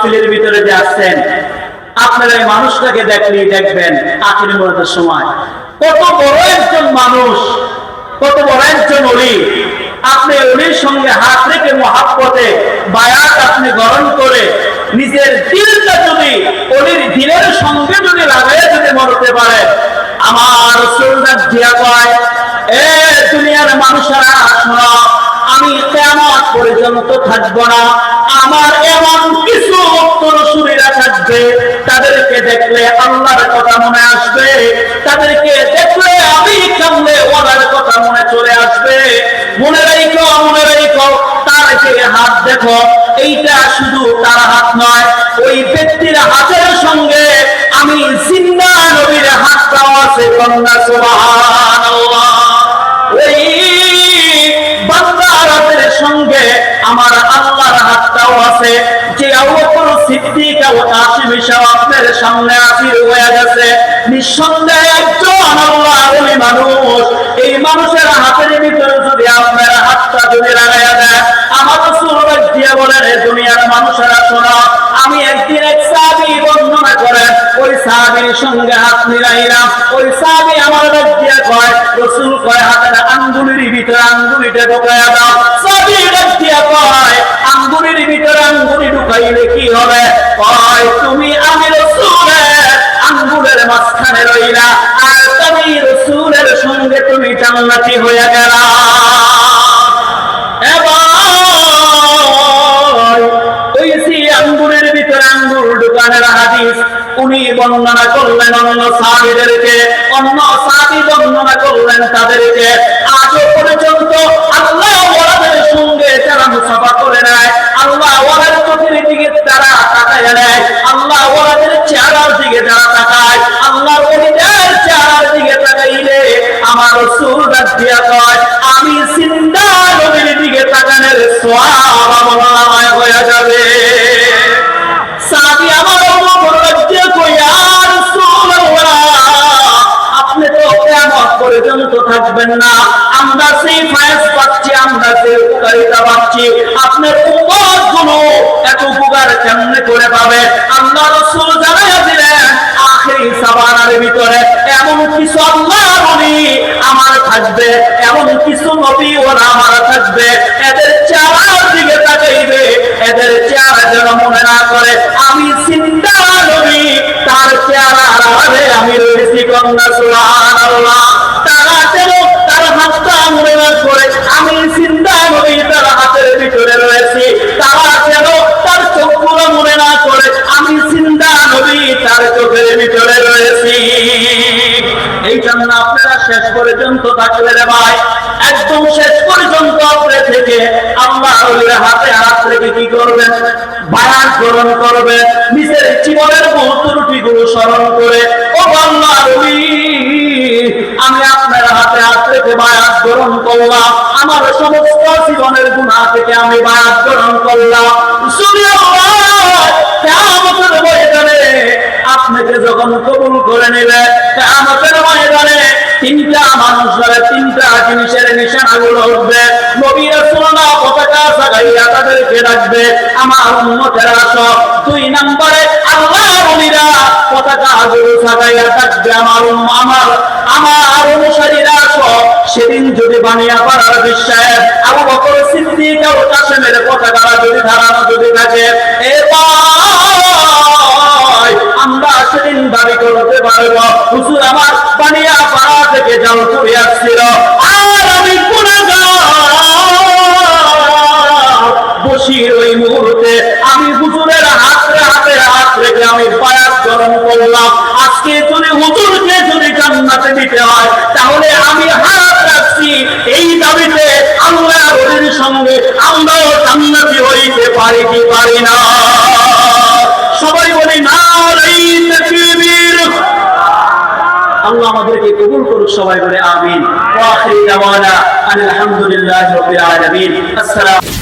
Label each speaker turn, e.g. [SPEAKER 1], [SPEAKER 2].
[SPEAKER 1] মাহফিলের ভিতরে যে আসছেন, আপনারা এই মানুষটাকে দেখলেই দেখবেন আখির মুহূর্তের সময় কত বড় একজন মানুষ, কত বড় একজন ওলি। আপনি ওলির সঙ্গে হাত রেখে মহাব্বতে বায়াত আপনি গ্রহণ করে নিজের দিলটা যদি ওলির দিলের সঙ্গে যদি লাগাইয়া যদি মরতে পারে, আমার রাসূল দিয়া কয়, এ দুনিয়ার মানুষেরা শোনো, আমি কিয়ামত পর্যন্ত থাকবো না, আমার এমন কিছু উত্তরসূরিরা থাকবে, তাদেরকে দেখলে আল্লাহর কথা মনে আসবে, তাদেরকে দেখলে আমি কামলে ওনার কথা মনে চলে আসবে। মনে রাখো, মনে রাখো, তার যে হাত দেখো, এইটা শুধু তার হাত নয়, ওই ব্যক্তির হাতের সঙ্গে আমি জিন্দা নবীর হাতটাও আছে। কন্যা সুবহানাল্লাহ। ওই বান্দার হাতের সঙ্গে আমার আল্লাহর হাতটাও আছে। যে আবু বকর সিদ্দিক ও কাসিম সাহেব আপনার সামনে হাজির হয়ে গেছে, নিঃসন্দেহে একজন আল্লাহর ওলি মানুষ। এই মানুষের হাতের ভিতরে যদি আপনার হাতটা যদি লাগাইয়া দেয়, আমার রাসূল দিয়া বলেন, দুনিয়ার মানুষেরা শোনো, আমি একদিন এক সাহাবী বর্ণনা করেন, ওই সাহাবীর সঙ্গে হাত মিলাইলাম। ওই সাহাবী আমার দিয়া কয়, রাসূল কয়, হাতের আঙ্গুলের ভিতরে আঙ্গুলিটা ঢোকায়া দাও। সাহাবী দিয়া কয়, আঙ্গুলের ভিতরে আঙ্গুলি ঢুকাইলে কি হবে? কয়, তুমি আমি রাসূলের আঙ্গুলের মাঝখানে রইলা, আর তুমি রাসূলের সঙ্গে তুমি জান্নাতি হয়ে গেলা। আঙ্গুলের ভিতরে আঙ্গুল ঢুকানোর হাদিস উনি বর্ণনা করলেন অন্য সাহাবীদেরকে, অন্য সাহাবী বর্ণনা করলেন তাদেরকে। আজও পর্যন্ত আল্লাহ ওয়ালাদের সঙ্গে যারা মুসাফা করে নেয়, আল্লাহ ওয়ালার চোখের দিকে তারা তাকায় নেয়, আল্লাহ ওয়ালাদের চেহারার দিকে যারা তাকায়, আল্লাহর ওলিদের চেহারার দিকে তাকাইলে আমার রাসূল দিয়া কয়, আমি জিন্দা নবীর দিকে তাকানোর সওয়াব আমার নামায় হয়ে যাবে। সাহাবী আমার বলতে কই, ইয়া রাসূলুল্লাহ, আপনি তো কিয়ামত পর্যন্ত থাকবেন না, আমরা সেই ফায়েজ পাচ্ছি, আমরা সেই উপকারিতা পাচ্ছি, আপনার উম্মত গুলো এত উপকার কেমনে করে পাবে? আল্লাহ রাসূল জানাইয়া দিলেন, আখিরি জামানার ভিতরে এমন কিছু আল্লাহর ওলি আমার থাকবে, এমন কিছু নবী ওরা আমার থাকবে, এদের চেহারার দিকে তাকাইবে, এদের চেহারা যেন মনে না করে আমি জিন্দা নবী, তার চেহারার আড়ালে আমি রয়েছি। কন্যা সুবহানাল্লাহ। তারা যেন তার হাতটা মনে না করে আমি জিন্দা নবী, তার হাতের ভিতরে রয়েছি, তারা যেন তার চোখগুলো মনে না করে আমি জিন্দা নবী, তার চোখের ভিতরে রয়েছি। এই জন্য আপনারা শেষ পর্যন্ত থাকলে রে ভাই, একদম শেষ পর্যন্ত আপনি থেকে আল্লাহ ওলির হাতে হাত রেখে কি করবেন? বায়াত গ্রহণ করবেন, নিজের জীবনের বহু ত্রুটিগুলো স্মরণ করে, ও আল্লাহর ওলি, আমি আপনার হাতে হাত রেখে বায়াত গ্রহণ করলাম, আমার সমস্ত জীবনের গুনাহ থেকে আমি বায়াত গ্রহণ করলাম। কিয়ামতের ময়দানে আপনাকে যখন কবুল করে নেবে, কিয়ামতের ময়দানে তিনটা মানুষের তিনটা জিনিসের নিশানাগুলো উঠবে। নবী রাসূলরা পতাকা সাজাইয়া তাদেরকে ডাকবে, আমার উম্মতেরা আসো। 2 নম্বরে আল্লাহর ওলিরা পতাকাগুলো সাজাইয়া ডাকবে, আমার অনুসারীরা আসো। সেদিন যদি বানিয়া পাড়ার বিশ্বাস আবু বকর সিদ্দিক ও কাসেমের পতাকা যদি ধারণা যদি থাকে, আমরা সেদিন দাবি করতে পারবো, হুজুর আমার বানিয়া পাড়া থেকে জাল করে আসছিল, আর আমি বসির ওই মুহূর্তে আমি হুজুরের হাতে হাত রেখে আমি বায়াত গ্রহণ করলাম। আজকে যদি হুজুরকে যদি জান্নাতে দিতে হয়, তাহলে আমি হাত রাখছি এই দাবিতে আল্লাহর ওলির সঙ্গে আমরাও জান্নাতি হইতে পারি কি পারি না? সবাই বলি নারায়ে তাকবীর। আল্লাহ আমাদেরকে কবুল করুক, সবাই বলে আমিন। ওয়া আখিরু দাওয়ানা আলহামদুলিল্লাহি রাব্বিল আলামিন। আসসালামু